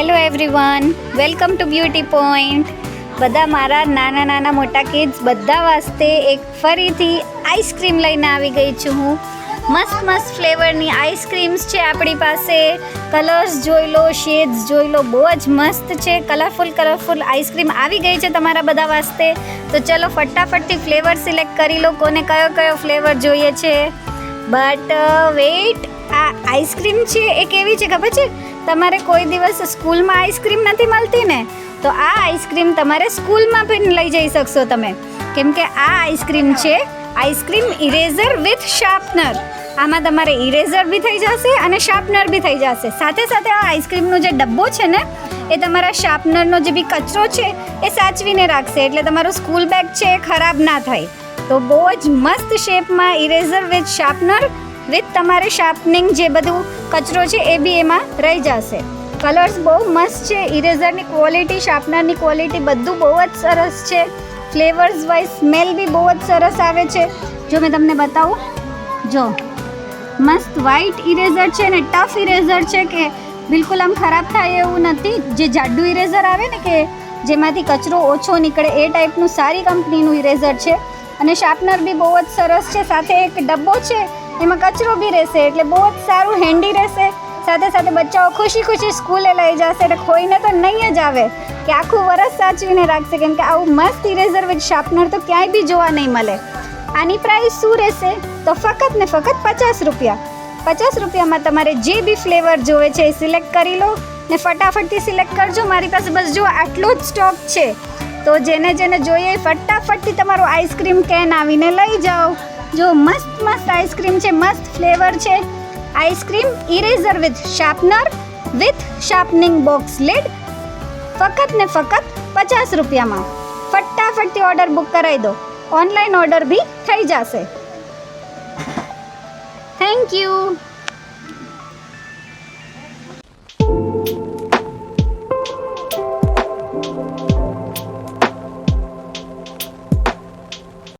Hello everyone, welcome to beauty point. બધા મારા નાના નાના મોટા કિડ્સ બધા વાસ્તે એક ફરીથી આઈસ્ક્રીમ લઈને આવી ગઈ છું હું. મસ્ત મસ્ત ફ્લેવરની આઈસ્ક્રીમ્સ છે આપણી પાસે. કલર્સ જોઈ લો, શેડ્સ જોઈ લો, બહુ જ મસ્ત છે. કલરફુલ આઈસ્ક્રીમ આવી ગઈ છે તમારા બધા વાસ્તે. તો ચલો ફટાફટથી ફ્લેવર સિલેક્ટ કરી લો, કોને કયો કયો ફ્લેવર જોઈએ છે. બટ વેઇટ, આ આઈસ્ક્રીમ છે એ કેવી છે ખબર છે? તમારે કોઈ દિવસ સ્કૂલમાં આઈસ્ક્રીમ નથી મળતી ને, તો આ આઈસ્ક્રીમ તમારે સ્કૂલમાં પણ લઈ જઈ શકશો તમે. કેમ કે આ આઈસ્ક્રીમ છે આઈસ્ક્રીમ ઇરેઝર વિથ શાર્પનર. આમાં તમારે ઇરેઝર બી થઈ જશે અને શાર્પનર બી થઈ જશે. સાથે સાથે આ આઈસ્ક્રીમનો જે ડબ્બો છે ને, એ તમારા શાર્પનરનો જે બી કચરો છે એ સાચવીને રાખશે, એટલે તમારું સ્કૂલ બેગ છે એ ખરાબ ના થાય. તો બહુ જ મસ્ત શેપમાં ઇરેઝર વિથ શાર્પનર વિથ તમારે શાર્પનિંગ જે બધું કચરો છે એ બી એમાં રહી જશે. કલર્સ બહુ મસ્ત છે. ઇરેઝરની ક્વોલિટી, શાર્પનરની ક્વોલિટી બધું બહુ જ સરસ છે. ફ્લેવર્સ વાઇઝ સ્મેલ બી બહુ જ સરસ આવે છે. જો મેં તમને બતાવું, જો મસ્ત વ્હાઈટ ઇરેઝર છે ને, ટફ ઇરેઝર છે કે બિલકુલ આમ ખરાબ થાય એવું નથી. જે જાડું ઇરેઝર આવે ને કે જેમાંથી કચરો ઓછો નીકળે, એ ટાઈપનું સારી કંપનીનું ઇરેઝર છે. અને શાર્પનર બી બહુ જ સરસ છે. સાથે એક ડબ્બો છે, એમાં કચરો બી રહેશે, એટલે બહુ જ સારું હેન્ડી રહેશે. સાથે સાથે બચ્ચાઓ ખુશી સ્કૂલે લઈ જશે, એટલે ખોઈને તો નહીં જ આવે કે આખું વરસ સાચવીને રાખશે. કેમ કે આવું મસ્ત ઇરેઝર વિથ શાર્પનર તો ક્યાંય બી જોવા નહીં મળે. આની પ્રાઇસ શું રહેશે? તો ફક્ત ને ફક્ત 50 રૂપિયા. 50 રૂપિયામાં તમારે જે બી ફ્લેવર જોવે છે એ સિલેક્ટ કરી લો ને ફટાફટથી સિલેક્ટ કરજો. મારી પાસે બસ જો આટલો જ સ્ટોક છે, તો જેને જોઈએ ફટાફટથી તમારો આઈસ્ક્રીમ કેન આવીને લઈ જાઓ. જો મસ્ત આઈસ્ક્રીમ છે, મસ્ત ફ્લેવર છે. Ice cream eraser with sharpener with શાર્પનિંગ box lead, ફક્ત ને ફક્ત 50 રૂપિયામાં. ફટાફટથી ઓર્ડર બુક કરાવી દો. ઓનલાઈન ઓર્ડર બી થઈ જશે. Thank you.